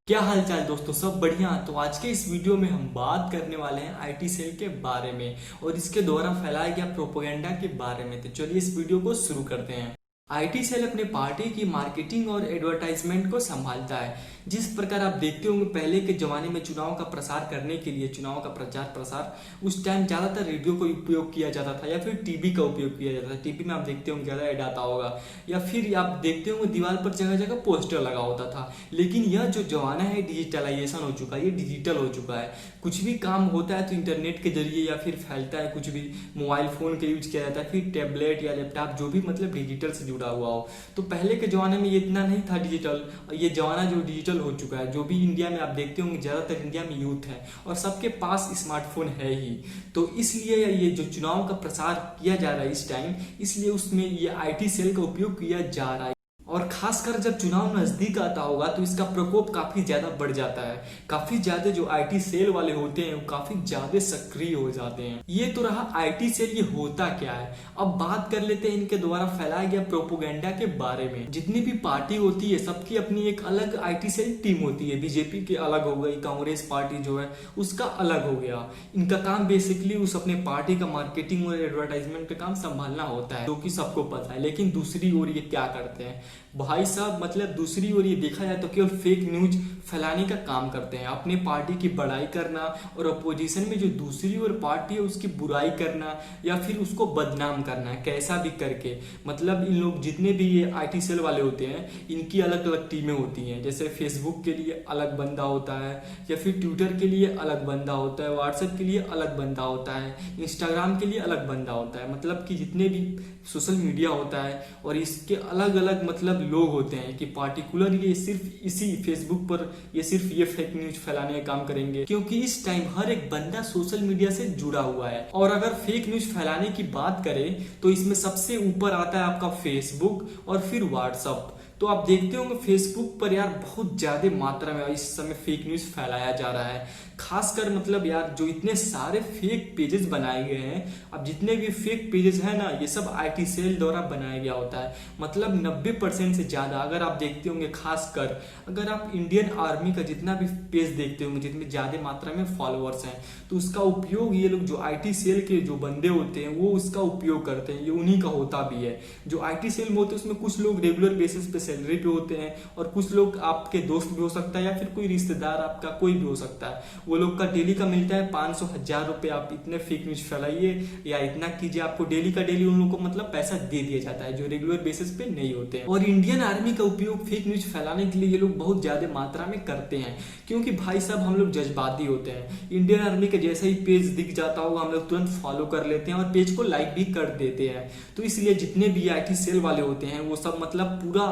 क्या हाल चाल दोस्तों, सब बढ़िया। तो आज के इस वीडियो में हम बात करने वाले हैं आईटी सेल के बारे में और इसके द्वारा फैलाया गया प्रोपेगेंडा के बारे में। तो चलिए इस वीडियो को शुरू करते हैं। आईटी सेल अपने पार्टी की मार्केटिंग और एडवर्टाइजमेंट को संभालता है। जिस प्रकार आप देखते होंगे पहले के जमाने में चुनाव का प्रसार करने के लिए, चुनाव का प्रचार प्रसार उस टाइम ज्यादातर रेडियो का उपयोग किया जाता था या फिर टीवी का उपयोग किया जाता था। टीवी में आप देखते होंगे ज्यादा ऐड आता होगा, या फिर आप देखते होंगे दीवार पर जगह जगह पोस्टर लगा होता था। लेकिन यह जो जमाना है डिजिटलाइजेशन हो चुका है, ये डिजिटल हो चुका है। कुछ भी काम होता है तो इंटरनेट के जरिए या फिर फैलता है, कुछ भी मोबाइल फोन का यूज किया जाता है, फिर टैबलेट या लैपटॉप जो भी मतलब डिजिटल से जुड़ा हुआ हो। तो पहले के जमाने में ये इतना नहीं था डिजिटल, ये जमाना जो डिजिटल हो चुका है। जो भी इंडिया में आप देखते होंगे ज्यादातर इंडिया में यूथ है और सबके पास स्मार्टफोन है ही। तो इसलिए ये जो चुनाव का प्रसार किया जा रहा है इस टाइम, इसलिए उसमें ये आईटी सेल का उपयोग किया जा रहा है। और खासकर जब चुनाव नजदीक आता होगा तो इसका प्रकोप काफी ज्यादा बढ़ जाता है। काफी ज्यादा जो आईटी सेल वाले होते हैं वो काफी ज्यादा सक्रिय हो जाते हैं। ये तो रहा आईटी सेल, ये होता क्या है। अब बात कर लेते हैं इनके द्वारा फैलाया गया प्रोपोगेंडा के बारे में। जितनी भी पार्टी होती है सबकी अपनी एक अलग आईटी सेल टीम होती है। बीजेपी की अलग हो गई, कांग्रेस पार्टी जो है उसका अलग हो गया। इनका काम बेसिकली उस अपने पार्टी का मार्केटिंग और एडवर्टाइजमेंट का काम संभालना होता है, जो कि सबको पता है। लेकिन दूसरी ओर ये क्या करते हैं भाई साहब, मतलब दूसरी ओर ये देखा जाए तो केवल फेक न्यूज फैलाने का काम करते हैं। अपने पार्टी की बड़ाई करना और अपोजिशन में जो दूसरी ओर पार्टी है उसकी बुराई करना या फिर उसको बदनाम करना, कैसा भी करके। मतलब इन लोग जितने भी ये आईटी सेल वाले होते हैं इनकी अलग अलग टीमें होती हैं। जैसे फेसबुक के लिए अलग बंदा होता है, या फिर ट्विटर के लिए अलग बंदा होता है, व्हाट्सएप के लिए अलग बंदा होता है, इंस्टाग्राम के लिए अलग बंदा होता है। मतलब कि जितने भी सोशल मीडिया होता है और इसके अलग अलग मतलब लोग होते हैं कि पार्टिकुलर ये सिर्फ इसी फेसबुक पर ये सिर्फ ये फेक न्यूज फैलाने का काम करेंगे, क्योंकि इस टाइम हर एक बंदा सोशल मीडिया से जुड़ा हुआ है। और अगर फेक न्यूज फैलाने की बात करें तो इसमें सबसे ऊपर आता है आपका फेसबुक और फिर व्हाट्सअप। तो आप देखते होंगे फेसबुक पर यार बहुत ज्यादा मात्रा में इस समय फेक न्यूज फैलाया जा रहा है। खासकर मतलब यार जो इतने सारे फेक पेजेस बनाए गए हैं, अब जितने भी फेक पेजेस हैं ना ये सब आईटी सेल द्वारा बनाया गया होता है। मतलब 90% से ज्यादा अगर आप देखते होंगे, खासकर अगर आप इंडियन आर्मी का जितना भी पेज देखते होंगे जितने ज्यादा मात्रा में फॉलोअर्स हैं, तो उसका उपयोग ये लोग जो आईटी सेल के जो बंदे होते हैं वो उसका उपयोग करते हैं। ये उन्हीं का होता भी है। जो आईटी सेल में होते हैं उसमें कुछ लोग रेगुलर बेसिस पे सैलरी पे होते हैं और कुछ लोग आपके दोस्त भी हो सकता है या फिर कोई रिश्तेदार आपका कोई भी हो सकता है। वो लोग का डेली का मिलता है 500-1000 रुपए। आप इतने फेक न्यूज फैलाइए या इतना कीजिए, आपको डेली का डेली उन लोगों को मतलब पैसा दे दिया जाता है जो रेगुलर बेसिस पे नहीं होते हैं। और इंडियन आर्मी का उपयोग फेक न्यूज फैलाने के लिए ये लोग बहुत ज्यादा मात्रा में करते हैं, क्योंकि भाई साहब हम लोग जज्बाती होते हैं। इंडियन आर्मी का जैसा ही पेज दिख जाता होगा हम लोग तुरंत फॉलो कर लेते हैं और पेज को लाइक भी कर देते हैं। तो इसलिए जितने भी आईटी सेल वाले होते हैं वो सब मतलब पूरा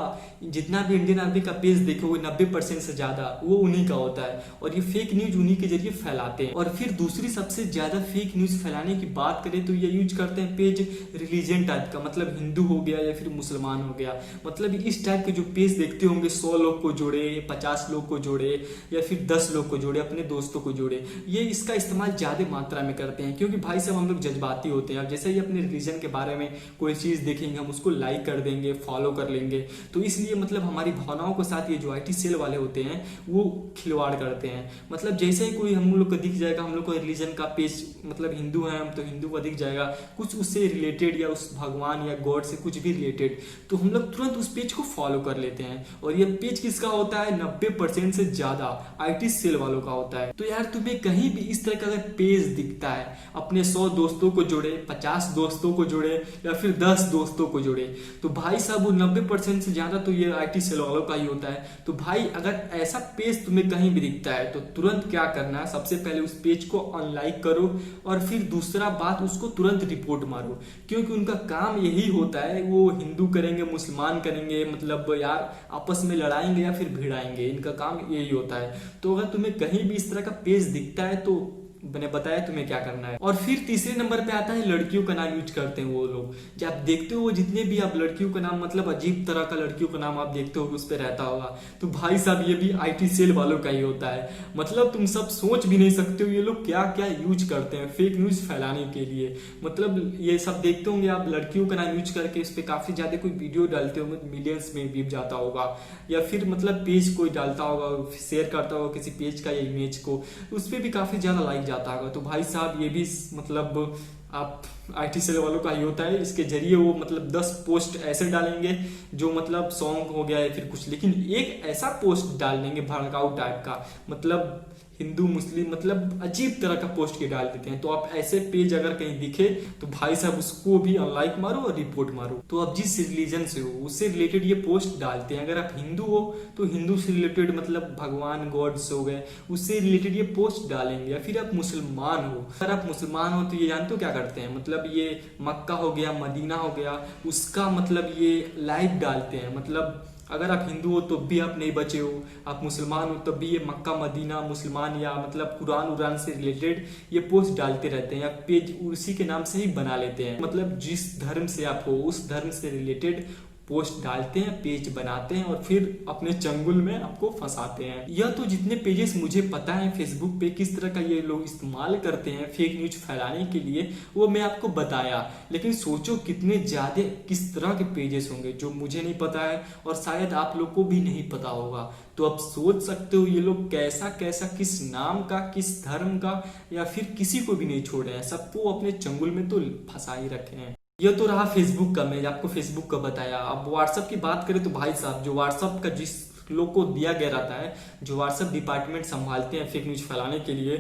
जितना भी इंडियन आर्मी का पेज देखोगे 90% से ज्यादा वो उन्हीं का होता है और ये फेक न्यूज उन्हीं के जरिए फैलाते हैं। और फिर दूसरी सबसे ज्यादा फेक न्यूज फैलाने की बात करें तो ये यूज करते हैं पेज रिलीजन टाइप का, मतलब हिंदू हो गया या फिर मुसलमान हो गया। मतलब इस टाइप के जो पेज देखते होंगे 100 लोग को जोड़े, 50 लोग को जोड़े या फिर 10 लोग को जोड़े, अपने दोस्तों को जोड़े, ये इसका इस्तेमाल ज्यादा मात्रा में करते हैं। क्योंकि भाई साहब हम लोग जज्बाती होते हैं। अब जैसे ही अपने रिलीजन के बारे में कोई चीज देखेंगे हम उसको लाइक कर देंगे, फॉलो कर लेंगे। तो इसलिए मतलब हमारी भावनाओं के साथ ये जो आईटी सेल वाले होते हैं वो खिलवाड़ करते हैं। मतलब जैसे ही कोई हम लोग को दिख जाएगा, हम लोग को रिलीजन का पेज मतलब हिंदू है हम तो हिंदू का दिख जाएगा, कुछ उससे रिलेटेड या उस भगवान या गॉड से कुछ भी रिलेटेड, तो हम लोग तुरंत उस पेज को फॉलो कर लेते हैं। और ये पेज किसका होता है? 90% से ज्यादा आईटी सेल वालों का होता है। तो यार तुम्हें कहीं भी इस तरह का अगर पेज दिखता है, अपने 100 दोस्तों को जोड़े, 50 दोस्तों को जोड़े या फिर 10 दोस्तों को जोड़े, तो भाई साहब वो 90% से ज्यादा तो ये आईटी सेल वालों का ही होता है। तो भाई अगर ऐसा पेज तुम्हें कहीं भी दिखता है तो तुरंत क्या करना है, सबसे पहले उस पेज को अनलाइक करो और फिर दूसरा बात उसको तुरंत रिपोर्ट मारो। क्योंकि उनका काम यही होता है, वो हिंदू करेंगे, मुसलमान करेंगे, मतलब यार आपस में लड़ाएंगे या फिर भिड़ाएंगे, इनका काम यही होता है। तो अगर तुम्हें कहीं भी इस तरह का पेज दिखता है तो मैंने बताया तुम्हें क्या करना है। और फिर तीसरे नंबर पे आता है लड़कियों का नाम यूज करते हैं वो लोग। जब आप देखते हो जितने भी आप लड़कियों का नाम, मतलब अजीब तरह का लड़कियों का नाम आप देखते हो उस पर रहता होगा, तो भाई साहब ये भी IT सेल वालों का ही होता है। मतलब तुम सब सोच भी नहीं सकते हो ये लोग क्या क्या यूज करते हैं फेक न्यूज फैलाने के लिए। मतलब ये सब देखते होंगे आप, लड़कियों का नाम यूज करके इस पे काफी ज्यादा कोई वीडियो डालते होंगे, मिलियंस में भी जाता होगा, या फिर मतलब पेज कोई डालता होगा, शेयर करता होगा किसी पेज का या इमेज को, उस पर भी काफी ज्यादा लाइक जाता होगा। तो भाई साहब ये भी मतलब आप IT सेल वालों का ही होता है। इसके जरिए वो मतलब 10 पोस्ट ऐसे डालेंगे जो मतलब सॉन्ग हो गया है फिर कुछ, लेकिन एक ऐसा पोस्ट डाल देंगे भड़काऊ टाइप का, मतलब हिंदू मुस्लिम मतलब अजीब तरह का पोस्ट के डाल देते हैं। तो आप ऐसे पेज अगर कहीं दिखे तो भाई साहब उसको भी अनलाइक मारो और रिपोर्ट मारो। तो आप जिस रिलीजन से हो उससे रिलेटेड ये पोस्ट डालते हैं। अगर आप हिंदू हो तो हिंदू से रिलेटेड मतलब भगवान गॉड्स हो गए उससे रिलेटेड ये पोस्ट डालेंगे। या फिर आप मुसलमान हो, अगर आप मुसलमान हो तो ये जानते हो क्या करते हैं, मतलब ये मक्का हो गया, मदीना हो गया, उसका मतलब ये लाइव डालते हैं। मतलब अगर आप हिंदू हो तो भी आप नहीं बचे हो, आप मुसलमान हो तब भी ये मक्का मदीना मुसलमान या मतलब कुरान उरान से रिलेटेड ये पोस्ट डालते रहते हैं, या पेज उसी के नाम से ही बना लेते हैं। मतलब जिस धर्म से आप हो उस धर्म से रिलेटेड पोस्ट डालते हैं, पेज बनाते हैं और फिर अपने चंगुल में आपको फंसाते हैं। यह तो जितने पेजेस मुझे पता है फेसबुक पे किस तरह का ये लोग इस्तेमाल करते हैं फेक न्यूज फैलाने के लिए, वो मैं आपको बताया। लेकिन सोचो कितने ज्यादा किस तरह के पेजेस होंगे जो मुझे नहीं पता है और शायद आप लोग को भी नहीं पता होगा। तो आप सोच सकते हो ये लोग कैसा कैसा किस नाम का, किस धर्म का, या फिर किसी को भी नहीं छोड़े हैं, सबको अपने चंगुल में तो फंसा ही रखे हैं। यह तो रहा फेसबुक का, मैं आपको फेसबुक का बताया। अब व्हाट्सएप की बात करें तो भाई साहब जो व्हाट्सएप का जिस लोग को दिया गया रहता है, जो व्हाट्सएप डिपार्टमेंट संभालते हैं फेक न्यूज फैलाने के लिए,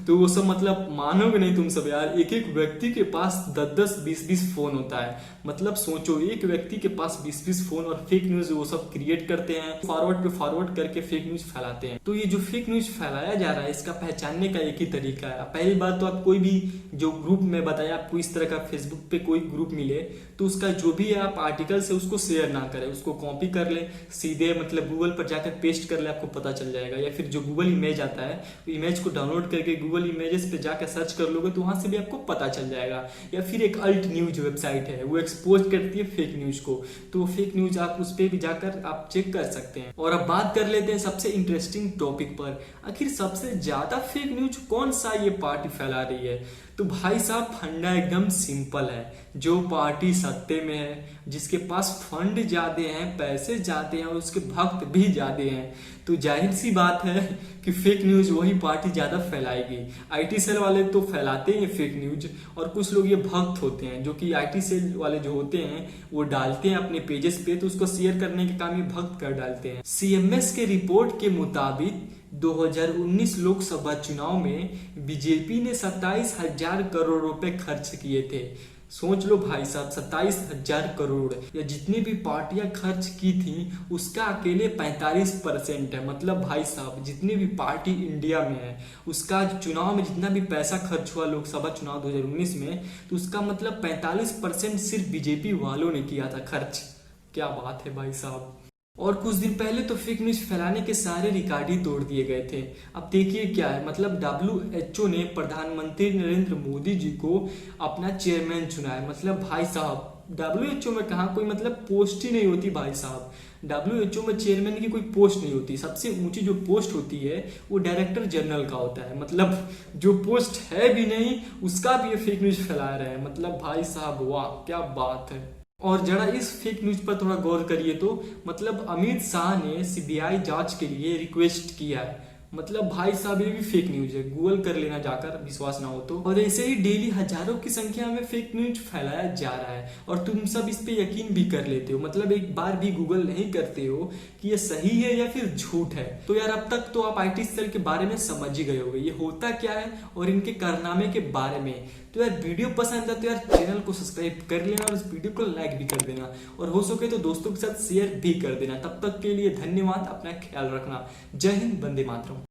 तो वो सब मतलब मानोगे नहीं तुम सब यार, एक एक व्यक्ति के पास 10-10 20-20 फोन होता है। मतलब सोचो एक व्यक्ति के पास 20-20 फोन और फेक न्यूज वो सब क्रिएट करते हैं, फॉरवर्ड पे फॉरवर्ड करके फेक न्यूज फैलाते हैं। तो ये जो फेक न्यूज फैलाया जा रहा है इसका पहचानने का एक ही तरीका है। पहली बात तो आप कोई भी जो ग्रुप में बताया, आपको इस तरह का फेसबुक पे कोई ग्रुप मिले तो उसका जो भी आप आर्टिकल से उसको शेयर ना करें, उसको कॉपी कर ले सीधे मतलब गूगल पर जाकर पेस्ट कर ले, आपको पता चल जाएगा। या फिर जो गूगल इमेज आता है इमेज को डाउनलोड करके गूगल इमेजेस पे जाकर सर्च कर लोगे तो वहां से भी आपको पता चल जाएगा। या फिर एक अल्ट न्यूज वेबसाइट है वो एक्सपोज करती है फेक न्यूज को, तो फेक न्यूज आप उस पर भी जाकर आप चेक कर सकते हैं। और अब बात कर लेते हैं सबसे इंटरेस्टिंग टॉपिक पर, आखिर सबसे ज्यादा फेक न्यूज कौन सा ये पार्टी फैला रही है। तो भाई साहब फंडा एकदम सिंपल है, जो पार्टी सत्ते में है, जिसके पास फंड ज्यादा हैं, पैसे ज्यादा हैं और उसके भक्त भी ज्यादा हैं, तो जाहिर सी बात है कि फेक न्यूज वही पार्टी ज्यादा फैलाएगी। IT सेल वाले तो फैलाते हैं फेक न्यूज, और कुछ लोग ये भक्त होते हैं जो कि IT सेल वाले जो होते हैं वो डालते हैं अपने पेजेस पे, तो उसको शेयर करने के काम ये भक्त कर डालते हैं। CMS के रिपोर्ट के मुताबिक 2019 लोकसभा चुनाव में बीजेपी ने 27,000 करोड़ रुपए खर्च किए थे। सोच लो भाई साहब 27,000 करोड़, या जितनी भी पार्टियां खर्च की थी उसका अकेले 45% है। मतलब भाई साहब जितनी भी पार्टी इंडिया में है उसका चुनाव में जितना भी पैसा खर्च हुआ लोकसभा चुनाव 2019 में, तो उसका मतलब 45% सिर्फ बीजेपी वालों ने किया था खर्च। क्या बात है भाई साहब। और कुछ दिन पहले तो फेक न्यूज फैलाने के सारे रिकॉर्ड ही तोड़ दिए गए थे। अब देखिए क्या है, मतलब WHO ने प्रधानमंत्री नरेंद्र मोदी जी को अपना चेयरमैन चुना है। मतलब भाई साहब WHO में कहा कोई मतलब पोस्ट ही नहीं होती भाई साहब, WHO में चेयरमैन की कोई पोस्ट नहीं होती। सबसे ऊंची जो पोस्ट होती है वो डायरेक्टर जनरल का होता है। मतलब जो पोस्ट है भी नहीं उसका भी ये फेक न्यूज फैला रहे हैं। मतलब भाई साहब वाह क्या बात है। और जरा इस फेक न्यूज पर थोड़ा गौर करिए तो मतलब अमित शाह ने CBI जांच के लिए रिक्वेस्ट किया है। मतलब भाई साहब ये भी फेक न्यूज है, गूगल कर लेना जाकर, विश्वास ना हो तो। और ऐसे ही डेली हजारों की संख्या में फेक न्यूज फैलाया जा रहा है और तुम सब इस पे यकीन भी कर लेते हो। मतलब एक बार भी गूगल नहीं करते हो कि ये सही है या फिर झूठ है। तो यार अब तक तो आप IT सेल के बारे में समझ ही गए होंगे ये होता क्या है और इनके कारनामे के बारे में। तो यार वीडियो पसंद है तो यार चैनल को सब्सक्राइब कर लेना और इस वीडियो को लाइक भी कर देना, और हो सके तो दोस्तों के साथ शेयर भी कर देना। तब तक के लिए धन्यवाद, अपना ख्याल रखना। जय हिंद, वंदे मातरम।